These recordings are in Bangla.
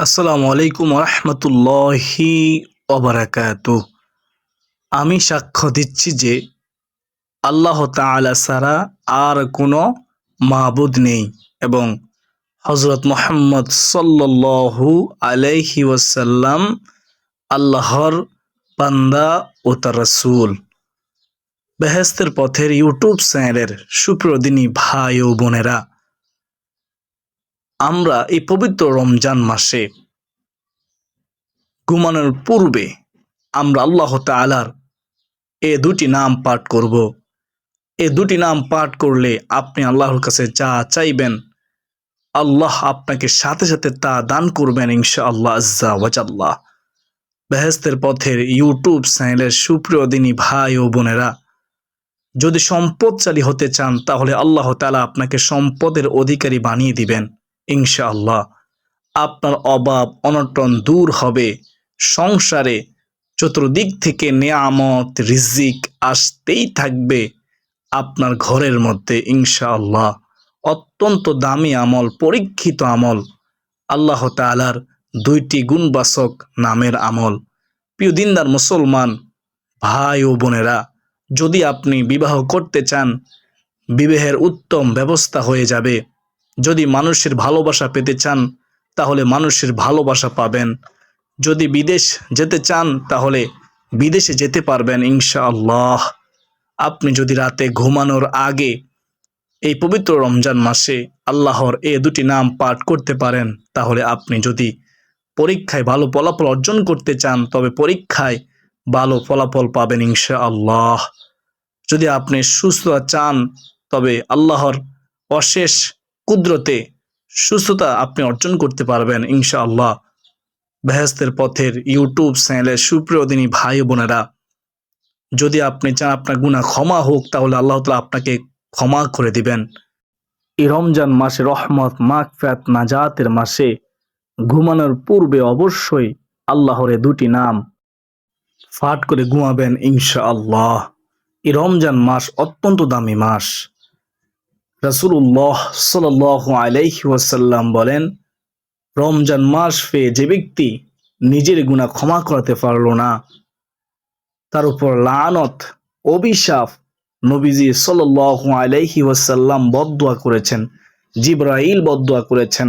আসসালামু আলাইকুম রহমতুল্লাহি ওবারাকাতুহ। আমি সাক্ষ্য দিচ্ছি যে আল্লাহ তাআলা ছাড়া আর কোনো মাবুদ নেই এবং হযরত মুহাম্মদ সাল্লাল্লাহু আলাইহি ওয়াসাল্লাম আল্লাহর বান্দা ও তার রাসূল। বেহেশতের পথের ইউটিউব চ্যানেলের সুপ্রদিনী ভাই ও বোনেরা, আমরা এই পবিত্র রমজান মাসে ঘুমানোর পূর্বে আমরা আল্লাহ তাআলার এ দুটি নাম পাঠ করব। এ দুটি নাম পাঠ করলে আপনি আল্লাহর কাছে যা চাইবেন আল্লাহ আপনাকে সাথে সাথে তা দান করবেন ইনশাআল্লাহ আজ্জা ওয়াজাল্লাহ। বেহেশতের পথের ইউটিউব চ্যানেলের সুপ্রিয় দিনী ভাই ও বোনেরা, যদি সম্পদশালী হতে চান তাহলে আল্লাহ তাআলা আপনাকে সম্পদের অধিকারী বানিয়ে দিবেন ইনশাআল্লাহ। আপনার অভাব অনটন দূর হবে, সংসারে চতুর্দিক থেকে নেয়ামত রিজিক আসতেই থাকবে আপনার ঘরের মধ্যে ইনশাআল্লাহ। অত্যন্ত দামি আমল, পরীক্ষিত আমল, আল্লাহ তাআলার দুইটি গুণবাচক নামের আমল। প্রিয় দিনদার মুসলমান ভাই ও বোনেরা, যদি আপনি বিবাহ করতে চান বিবাহের উত্তম ব্যবস্থা হয়ে যাবে। যদি মানুষের ভালোবাসা পেতে চান তাহলে মানুষের ভালোবাসা পাবেন। যদি বিদেশ যেতে চান তাহলে বিদেশে যেতে পারবেন ইনশাআল্লাহ। আপনি যদি রাতে ঘুমানোর আগে এই পবিত্র রমজান মাসে আল্লাহর এ দুটি নাম পাঠ করতে পারেন তাহলে আপনি যদি পরীক্ষায় ভালো ফলাফল অর্জন করতে চান তবে পরীক্ষায় ভালো ফলাফল পাবেন ইনশাআল্লাহ। যদি আপনি সুস্থতা চান তবে আল্লাহর অশেষ কুদরতে সুস্থতা আপনি অর্জন করতে পারবেন ইনশাআল্লাহ। বেহেশতের পথের ইউটিউব চ্যানেলের সুপ্রিয় দিনী ভাই বোনেরা, যদি আপনি চান আপনার গুনাহ ক্ষমা হোক তাহলে আল্লাহ তাআলা আপনাকে ক্ষমা করে দিবেন। এই রমজান মাসে রহমত মাগফিরাত নাজাতের মাসে ঘুমানোর পূর্বে অবশ্যই আল্লাহর এই দুটি নাম পাঠ করে ঘুমাবেন ইনশাআল্লাহ। এই রমজান মাস অত্যন্ত দামি মাস। রাসূলুল্লাহ সাল্লাল্লাহু আলাইহি ওয়াসাল্লাম বলেন, রমজান মাস পেয়ে যে ব্যক্তি নিজের গুনাহ ক্ষমা করতে পারলো না তার উপর লানত অভিশাপ। নবীজি সাল্লাল্লাহু আলাইহি ওয়াসাল্লাম বদদুয়া করেছেন, জিবরাইল বদদুয়া করেছেন,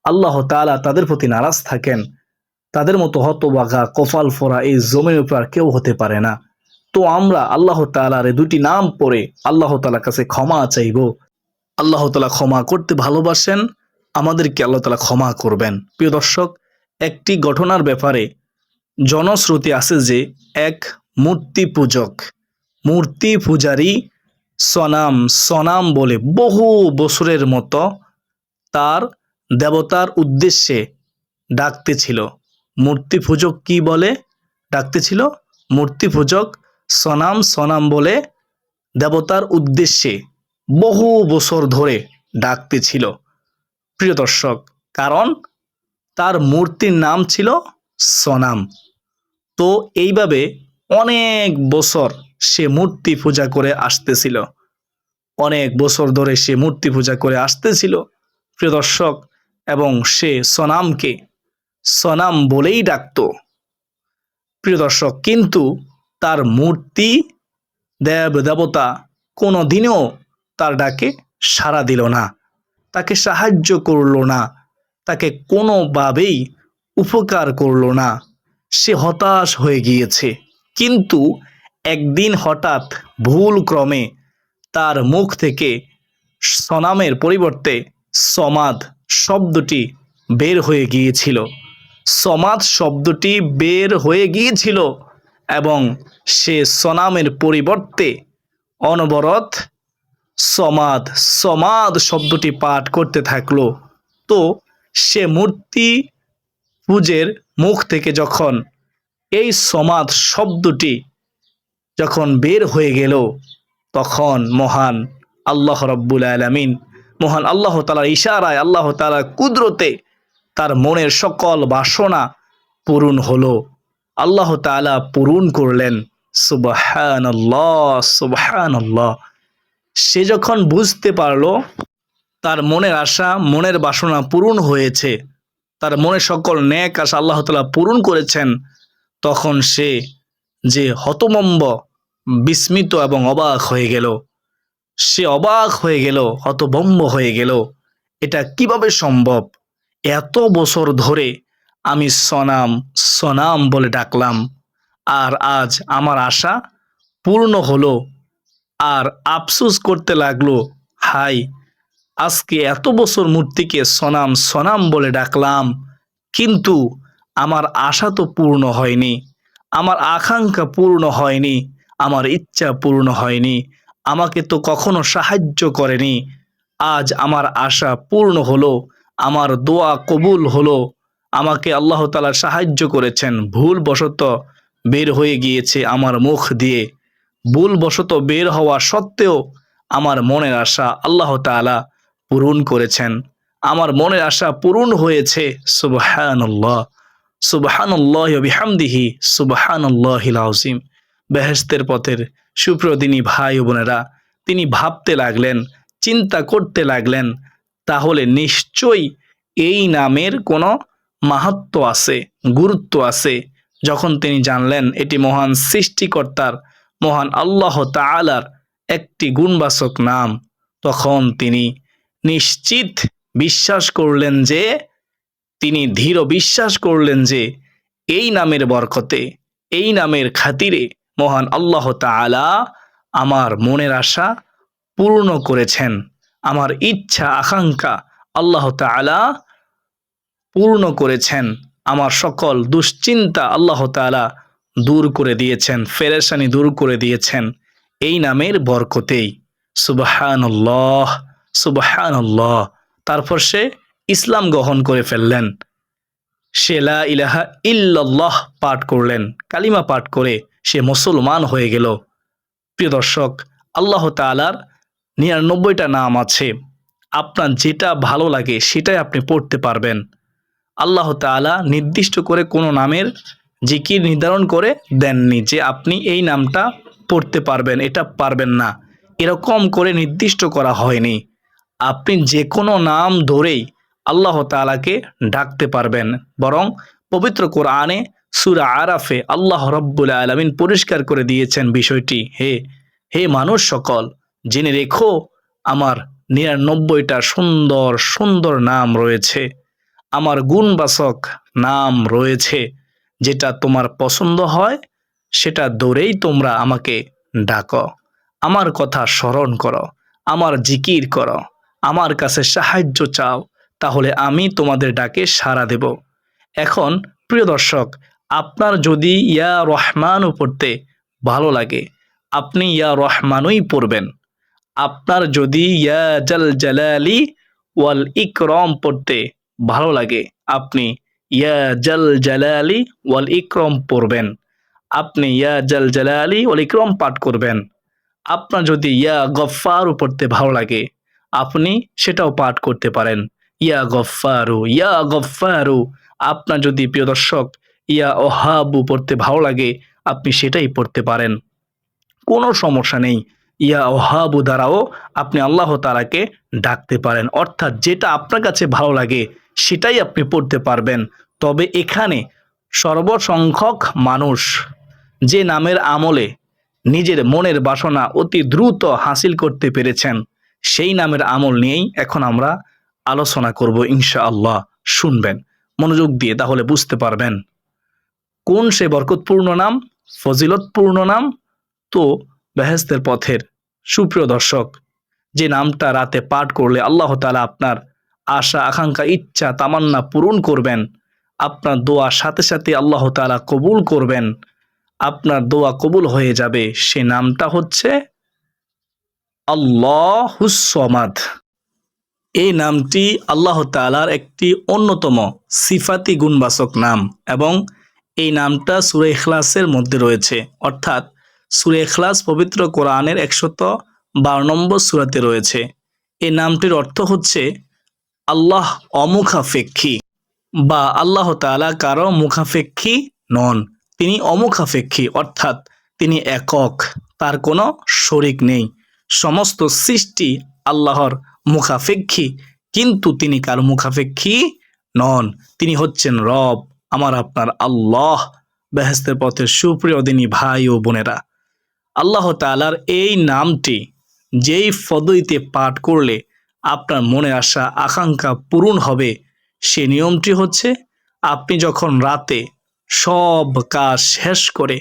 আল্লাহ তাআলা তাদের প্রতি নারাজ থাকেন। তাদের মতো হতভাগা কপাল ফোড়া এই জমির উপর কেউ হতে পারে না। তো আমরা আল্লাহ তাআলার এই দুটি নাম পড়ে আল্লাহ তাআলার কাছে ক্ষমা চাইব। আল্লাহ তাআলা ক্ষমা করতে ভালোবাসেন, আমাদেরকে আল্লাহ তাআলা ক্ষমা করবেন। প্রিয় দর্শক, একটি ঘটনার ব্যাপারে জনশ্রুতি আছে যে এক মূর্তি পূজারী সনাম বলে বহু বছরের মতো তার দেবতার উদ্দেশ্যে ডাকতেছিল। মূর্তি পূজক কি বলে ডাকতেছিল? মূর্তি পূজক সনাম বলে দেবতার উদ্দেশ্যে বহু বছর ধরে ডাকতেছিল। প্রিয় দর্শক, কারণ তার মূর্তির নাম ছিল সনাম। তো এইভাবে অনেক বছর সে মূর্তি পূজা করে আসতেছিল, অনেক বছর ধরে সে মূর্তি পূজা করে আসতেছিল প্রিয় দর্শক, এবং সে সনামকে সনাম বলেই ডাকতো প্রিয় দর্শক। কিন্তু তার মূর্তি দেবতা কোনো দিনও তার ডাকে সাড়া দিল না, তাকে সাহায্য করলো না, তাকে কোনোভাবেই উপকার করলো না। সে হতাশ হয়ে গিয়েছে। কিন্তু একদিন হঠাৎ ভুল ক্রমে তার মুখ থেকে সনামের পরিবর্তে সমাদ শব্দটি বের হয়ে গিয়েছিল। সমাদ শব্দটি বের হয়ে গিয়েছিল এবং সে সনামের পরিবর্তে অনবরত সমাদ শব্দটি পাঠ করতে থাকলো। তো সে মূর্তি পূজের মুখ থেকে যখন এই সমাদ শব্দটি যখন বের হয়ে গেল তখন মহান আল্লাহ রাব্বুল আলামিন, মহান আল্লাহ তাআলার ইশারায়, আল্লাহ তাআলার কুদরতে তার মনের সকল বাসনা পূরণ হলো। আল্লাহ তাআলা পূরণ করলেন। সুবহানাল্লাহ সুবহানাল্লাহ। সে যখন বুঝতে পারলো তার মনের আশা মনের বাসনা পূরণ হয়েছে তার মনে সকল নেক আশা আল্লাহ তাআলা পূরণ করেছেন, তখন সে যে হতভম্ব, বিস্মিত এবং অবাক হয়ে গেল। সে অবাক হয়ে গেল, হতভম্ব হয়ে গেল, এটা কিভাবে সম্ভব? এত বছর ধরে আমি সনাম সনাম বলে ডাকলাম, আর আজ আমার আশা পূর্ণ হলো। আর আফসোস করতে লাগলো, হাই, আজকে এত বছর মূর্তিকে সনাম সনাম বলে ডাকলাম, কিন্তু আমার আশা তো পূর্ণ হয়নি, আমার আকাঙ্ক্ষা পূর্ণ হয়নি, আমার ইচ্ছা পূর্ণ হয়নি, আমাকে তো কখনো সাহায্য করেনি। আজ আমার আশা পূর্ণ হলো, আমার দোয়া কবুল হলো, আমাকে আল্লাহ তাআলা সাহায্য করেছেন। ভুলবশত বের হয়ে গিয়েছে আমার মুখ দিয়ে, ভুলবশত বের হওয়া সত্ত্বেও আমার মনের আশা আল্লাহ তাআলা পূরণ করেছেন, আমার মনের আশা পূরণ হয়েছে। সুবহানাল্লাহ, সুবহানাল্লাহি ওয়া বিহামদিহি, সুবহানাল্লাহিল আযীম। বেহেশতের পথের সুপ্রদিনী ভাই ও বোনেরা, তিনি ভাবতে লাগলেন, চিন্তা করতে লাগলেন, তাহলে নিশ্চয়ই এই নামের কোনো মাহাত্ম্য আছে, গুরুত্ব আছে। যখন তিনি জানলেন এটি মহান সৃষ্টিকর্তার, মহান আল্লাহ তাআলার একটি গুণবাচক নাম, তখন তিনি নিশ্চিত বিশ্বাস করলেন যে, তিনি দৃঢ় বিশ্বাস করলেন যে এই নামের বরকতে, এই নামের খাতিরে মহান আল্লাহ তাআলা আমার মনের আশা পূর্ণ করেছেন, আমার ইচ্ছা আকাঙ্ক্ষা আল্লাহ তাআলা পূর্ণ করেছেন, আমার সকল দুশ্চিন্তা আল্লাহ তাআলা দূর করে দিয়েছেন, পেরেশানি দূর করে দিয়েছেন এই নামের বরকতেই। সুবহানাল্লাহ, সুবহানাল্লাহ। তারপর সে ইসলাম গ্রহণ করে ফেললেন, সে লা ইলাহা ইল্লাল্লাহ পাঠ করলেন, কালিমা পাঠ করে সে মুসলমান হয়ে গেল। প্রিয় দর্শক, আল্লাহ তাআলার ৯৯টা নাম আছে, আপনার যেটা ভালো লাগে সেটাই আপনি পড়তে পারবেন। আল্লাহ তাআলা নির্দিষ্ট করে কোনো নামের জিকির নির্ধারণ করে দেননি যে আপনি এই নামটা পড়তে পারবেন, এটা পারবেন না, এরকম করে নির্দিষ্ট করা হয়নি। আপনি যে কোনো নাম ধরেই আল্লাহ তাআলাকে ডাকতে পারবেন। বরং পবিত্র কোরআনে সূরা আরাফে আল্লাহ রাব্বুল আলামিন পরিষ্কার করে দিয়েছেন বিষয়টি। হে মানুষ সকল, জেনে রেখো আমার ৯৯টা সুন্দর সুন্দর নাম রয়েছে, আমার গুণবাচক নাম রয়েছে, যেটা তোমার পছন্দ হয় সেটা ধরেই তোমরা আমাকে ডাকো, আমার কথা স্মরণ করো, আমার জিকির করো, আমার কাছে সাহায্য চাও, তাহলে আমি তোমাদের ডাকে সাড়া দেব। এখন প্রিয় দর্শক, আপনার যদি ইয়া রহমানও পড়তে ভালো লাগে, আপনি ইয়া রহমানই পড়বেন। আপনার যদি ইয়া জাল জালালি ওয়াল ইকরাম পড়তে ভালো লাগে, আপনি ইয়া জাল জালালি ওয়াল ইকরাম পড়বেন, আপনি ইয়া জাল জালালি ওয়াল ইকরাম পাঠ করবেন। আপনার যদি ইয়া গফফারও পড়তে ভালো লাগে, আপনি সেটাও পাঠ করতে পারেন, ইয়া গফফারু, ইয়া গফফারু। আপনার যদি প্রিয় দর্শক ইয়া ওহাবু পড়তে ভালো লাগে, আপনি সেটাই পড়তে পারেন, কোনো সমস্যা নেই। ইয়া ওহাবু দ্বারাও আপনি আল্লাহ তাআলাকে ডাকতে পারেন, অর্থাৎ যেটা আপনার কাছে ভালো লাগে সেটাই আপনি পড়তে পারবেন। তবে এখানে সর্বসংখ্যক মানুষ যে নামের আমলে নিজের মনের বাসনা অতি দ্রুত হাসিল করতে পেরেছেন, সেই নামের আমল নিয়েই এখন আমরা আলোচনা করব ইনশাআল্লাহ। শুনবেন মনোযোগ দিয়ে, তাহলে বুঝতে পারবেন কোন সে বরকতপূর্ণ নাম, ফজিলতপূর্ণ নাম। তো বেহেশতের পথের সুপ্রিয় দর্শক, যে নামটা রাতে পাঠ করলে আল্লাহ তাআলা আপনার আশা আকাঙ্ক্ষা ইচ্ছা তামান্না পূরণ করবেন, আপনার দোয়া সাথে সাথে আল্লাহ তাআলা কবুল করবেন, আপনার দোয়া কবুল হয়ে যাবে, সে নামটা হচ্ছে আল্লাহুস সমাদ। এই নামটি আল্লাহ তাআলার একটি অন্যতম সিফাতি গুণবাচক নাম, এবং এই নামটা সূরা ইখলাসের মধ্যে রয়েছে, অর্থাৎ সূরা ইখলাস পবিত্র কোরআনের ১১২ নম্বর সূরাতে রয়েছে। এই নামটির অর্থ হচ্ছে আল্লাহ অমুখাপেক্ষী, বা আল্লাহ তাআলা কারো মুখাপেক্ষী নন, তিনি অমুখাপেক্ষী, অর্থাৎ তিনি একক, তার কোনো শরিক নেই। সমস্ত সৃষ্টি আল্লাহর মুখাপেক্ষী, কিন্তু তিনি কারো মুখাপেক্ষী নন, তিনি হচ্ছেন রব, আমার আপনার আল্লাহ। বেহেশতের পথের সুপ্রিয় দিনী ভাই ও বোনেরা, আল্লাহ তাআলার এই নামটি যেই পদ্ধতিতে পাঠ করলে আপনার মনে আশা আকাঙ্ক্ষা পূরণ হবে, সে নিয়মটি হচ্ছে, আপনি যখন রাতে সব কাজ শেষ করে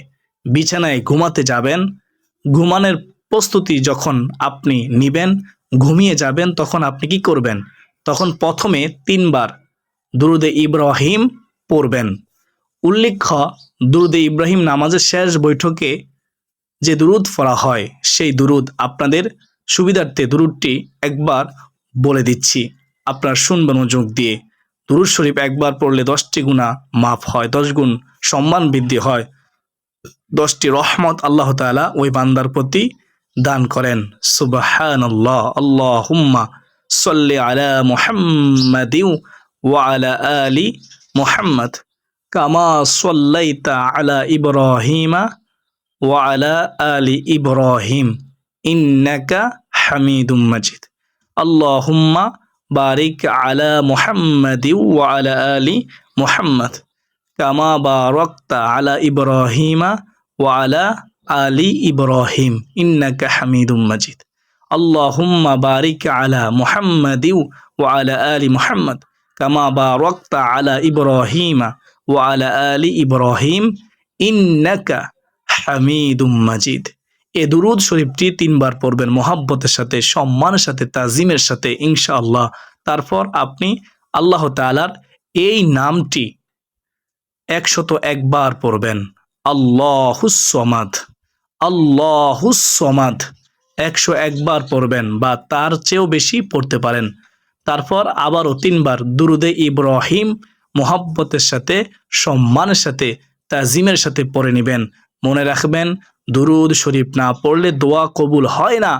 বিছানায় ঘুমাতে যাবেন, ঘুমানোর প্রস্তুতি যখন আপনি নিবেন, ঘুমিয়ে যাবেন, তখন আপনি কি করবেন? তখন প্রথমে 3 বার দুরুদে ইব্রাহিম পড়বেন। উল্লেখ্য, দুরুদে ইব্রাহিম নামাজের শেষ বৈঠকে যে দুরুদ পড়া হয়, সেই দুরুদ আপনাদের সুবিধার্থে দুরুদটি একবার বলে দিচ্ছি, আপনারা শুনবেন মনোযোগ দিয়ে। দুরুদ শরীফ একবার পড়লে 10টি গুনাহ মাফ হয়, 10 গুণ সম্মান বৃদ্ধি হয়, 10টি রহমত আল্লাহ তাআলা ওই বান্দার প্রতি দান করেন। সুবহানাল্লাহ, আল্লাহুম্মা সাল্লি আলা মুহাম্মাদিন ওয়া আলা আলি মুহাম্মদ কামা সাল্লাইতা আলা ইব্রাহিমা ওয়া আলা আলি ইব্রাহিম ইন্নাকা হামিদুম মাজিদ। আল্লাহুম্মা বারিক আলা মুহাম্মাদিন ওয়া আলা আলি মুহাম্মদ কামা বারাকতা আলা ইব্রাহিমা ওয়া আলা আলি ইব্রাহিম ইন্নাকা হামিদুম মাজিদ। আল্লাহুম্মা বারিক আলা মুহাম্মাদিন ওয়া আলা আলি মুহাম্মদ কামা বারাকতা আলা ইব্রাহিমা ওয়া আলা আলি ইব্রাহিম ইন্নাকা হামিদুম মাজিদ। এ দুরুদ শরীফটি 3 বার পড়বেন মোহাব্বতের সাথে, সম্মানের সাথে, তাজিমের সাথে ইনশাআল্লাহ। তারপর আপনি আল্লাহ তাআলার এই নামটি 101 বার পড়বেন। আল্লাহুস সমাদ, আল্লাহুস সমাদ 101 বার পড়বেন, বা তার চেয়েও বেশি পড়তে পারেন। তারপর আবারও 3 বার দুরুদে ইব্রাহিম মোহাব্বতের সাথে, সম্মানের সাথে, তাজিমের সাথে পড়ে নেবেন। মনে রাখবেন, দুরুদ শরীফ না পড়লে দোয়া কবুল হয় না,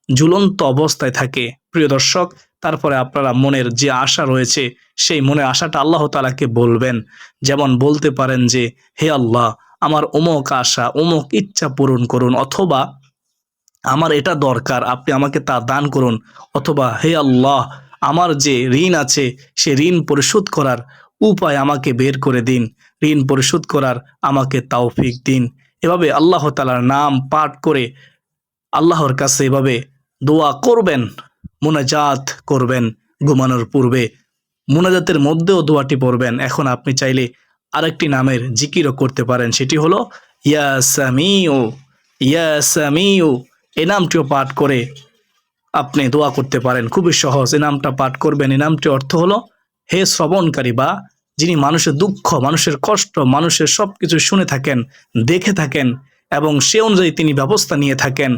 ঝুলন্ত অবস্থায় থাকে। প্রিয় দর্শক, তারপরে আপনারা মনের যে আশা রয়েছে, সেই মনের আশাটা আল্লাহ তাআলাকে বলবেন। যেমন বলতে পারেন যে, হে আল্লাহ, আমার অমুক আশা, অমুক ইচ্ছা পূরণ করুন, অথবা আমার এটা দরকার, আপনি আমাকে তা দান করুন, অথবা হে আল্লাহ, আমার যে ঋণ আছে, সে ঋণ পরিশোধ করার উপায় আমাকে বের করে দিন, ঋণ পরিশোধ করার আমাকে তৌফিক দিন। এভাবে আল্লাহ তাআলার নাম পাঠ করে আল্লাহর কাছে এভাবে দোয়া করবেন, মুনাজাত করবেন। ঘুমানোর পূর্বে মুনাজাতের মধ্যেও দোয়াটি পড়বেন। এখন আপনি চাইলে আরেকটি নামের জিকিরও করতে পারেন, সেটি হলো ইয়া সামিউ, ইয়া সামিউ। এই নামটিও পাঠ করে আপনি দোয়া করতে পারেন। খুবই সহজ, এই নামটা পাঠ করবেন। এই নামটির অর্থ হলো হে শ্রবণকারী, বা যিনি মানুষের দুঃখ, মানুষের কষ্ট, মানুষের সব কিছু শুনে থাকেন, দেখে থাকেন, এবং সে অনুযায়ী তিনি ব্যবস্থা নিয়ে থাকেন।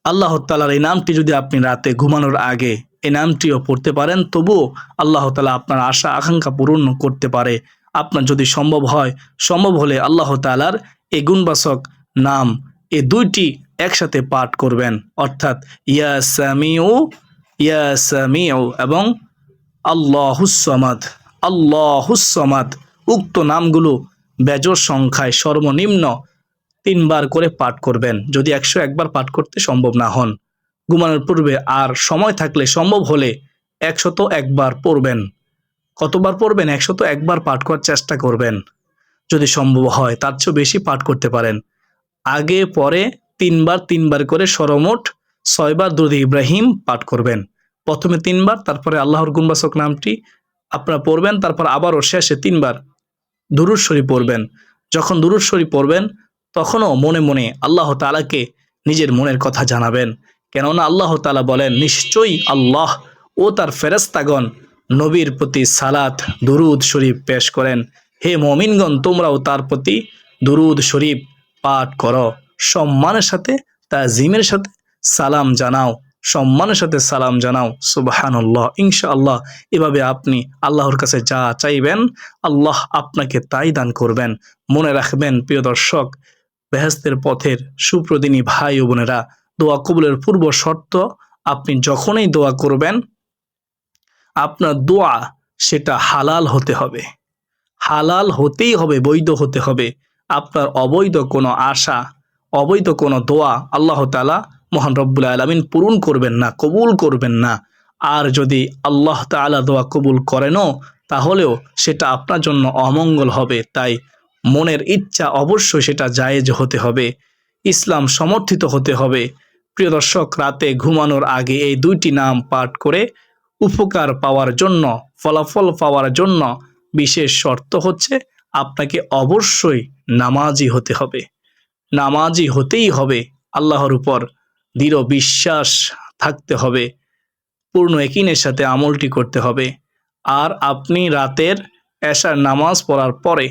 আল্লাহ তাআলার এই নামটি যদি আপনি রাতে ঘুমানোর আগে এই নামটিও পড়তে পারেন, তবুও আল্লাহ তাআলা আপনার আশা আকাঙ্ক্ষা পূরণ করতে পারে। আপনার যদি সম্ভব হয়, সম্ভব হলে আল্লাহ তাআলার এই গুণবাচক নাম, এই দুইটি একসাথে পাঠ করবেন, অর্থাৎ ইয়া সামিউ, ইয়া সামিউ এবং আল্লাহুস সামাদ, আল্লাহুস সামাদ। উক্ত নামগুলো বেজোড় সংখ্যায় সর্বনিম্ন 3 বার করে পাঠ করবেন, যদি 101 বার পাঠ করতে সম্ভব না হন। ঘুমানোর পূর্বে আর সময় থাকলে, সম্ভব হলে 101 বার পড়বেন। কতবার পড়বেন? 101 বার পাঠ করার চেষ্টা করবেন। যদি সম্ভব হয় তার চেয়েও বেশি পাঠ করতে পারেন। আগে পরে 3 বার 3 বার করে সর্বমোট 6 বার দুরূদ ইব্রাহিম পাঠ করবেন। প্রথমে 3 বার, তারপরে আল্লাহর গুণবাচক নামটি আপনারা পড়বেন, তারপর আবারও শেষে 3 বার দুরূদ শরীফ পড়বেন। যখন দুরূদ শরীফ পড়বেন, তখনও মনে মনে আল্লাহ তাআলাকে নিজের মনের কথা জানাবেন। কেননা আল্লাহ তাআলা বলেন, নিশ্চয়ই আল্লাহ ও তার ফেরেশতাগণ নবীর প্রতি সালাত দুরূদ শরীফ পেশ করেন। হে মুমিনগণ, তোমরাও তার প্রতি দুরূদ শরীফ পাঠ করো, সম্মানের সাথে, তাজিমের সাথে সালাম জানাও, সম্মানের সাথে সালাম জানাও। সুবহানাল্লাহ। ইনশাআল্লাহ এভাবে আপনি আল্লাহর কাছে যা চাইবেন, আল্লাহ আপনাকে তাই দান করবেন। মনে রাখবেন প্রিয় দর্শক, বেহেশতের পথের সুপ্রদিনী ভাই ও বোনেরা, দোয়া কবুলের পূর্ব শর্ত, আপনি যখনই দোয়া করবেন, আপনার দোয়া সেটা হালাল হতে হবে, হালাল হতেই হবে, বৈধ হতে হবে। আপনার অবৈধ কোনো আশা, অবৈধ কোনো দোয়া আল্লাহ তাআলা মহান রব্বুল আলামিন পূরণ করবেন না, কবুল করবেন না। আর যদি আল্লাহ তাআলা দোয়া কবুল করেনও, তাহলেও সেটা আপনার জন্য অমঙ্গল হবে। তাই মনের ইচ্ছা অবশ্যই সেটা জায়েজ হতে হবে, ইসলাম সমর্থিত হতে হবে। প্রিয় দর্শক, রাতে ঘুমানোর আগে এই দুইটি নাম পাঠ করে উপকার পাওয়ার জন্য, ফলাফল পাওয়ার জন্য বিশেষ শর্ত হচ্ছে আপনাকে অবশ্যই নামাজি হতে হবে। নামাজি হতেই হবে, আল্লাহর উপর দৃঢ় বিশ্বাস থাকতে হবে, পূর্ণ ইয়াকিনের সাথে আমলটি করতে হবে। আর আপনি রাতের এশার নামাজ পড়ার পরে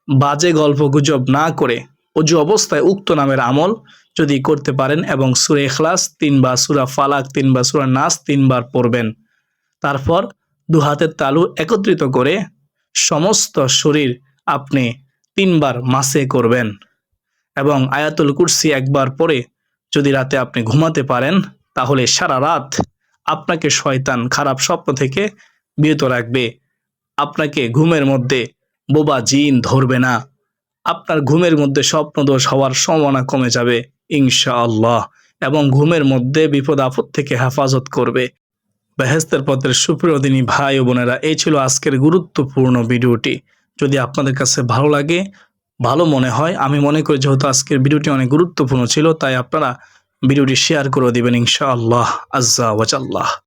বাজে গল্পগুজব না করে অজু অবস্থায় উক্ত নামের আমল যদি করতে পারেন এবং সূরা ইখলাস 3 বার, সূরা ফালাক 3 বার, সূরা নাস 3 বার পড়বেন। তারপর দু হাতের তালু একত্রিত করে সমস্ত শরীর আপনি 3 বার মাসে করবেন এবং আয়াতুল কুরসি একবার পড়ে যদি রাতে আপনি ঘুমাতে পারেন, তাহলে সারা রাত আপনাকে শয়তান খারাপ স্বপ্ন থেকে বিরত রাখবে। আপনাকে ঘুমের মধ্যে বোবা জিন ধরবে না, আপনার ঘুমের মধ্যে স্বপ্নদোষ হওয়ার সম্ভাবনা কমে যাবে ইনশাআল্লাহ, এবং ঘুমের মধ্যে বিপদ আপদ থেকে হেফাজত করবে। বেহেশতের পথের সুপ্রিয় দিনী ভাই ও বোনেরা, এই ছিল আজকের গুরুত্বপূর্ণ ভিডিওটি। যদি আপনাদের কাছে ভালো লাগে, ভালো মনে হয়, আমি মনে করি যেহেতু আজকের ভিডিওটি অনেক গুরুত্বপূর্ণ ছিল, তাই আপনারা ভিডিওটি শেয়ার করে দিবেন ইনশাআল্লাহ আজ্জা ওয়াজাল্লাহ।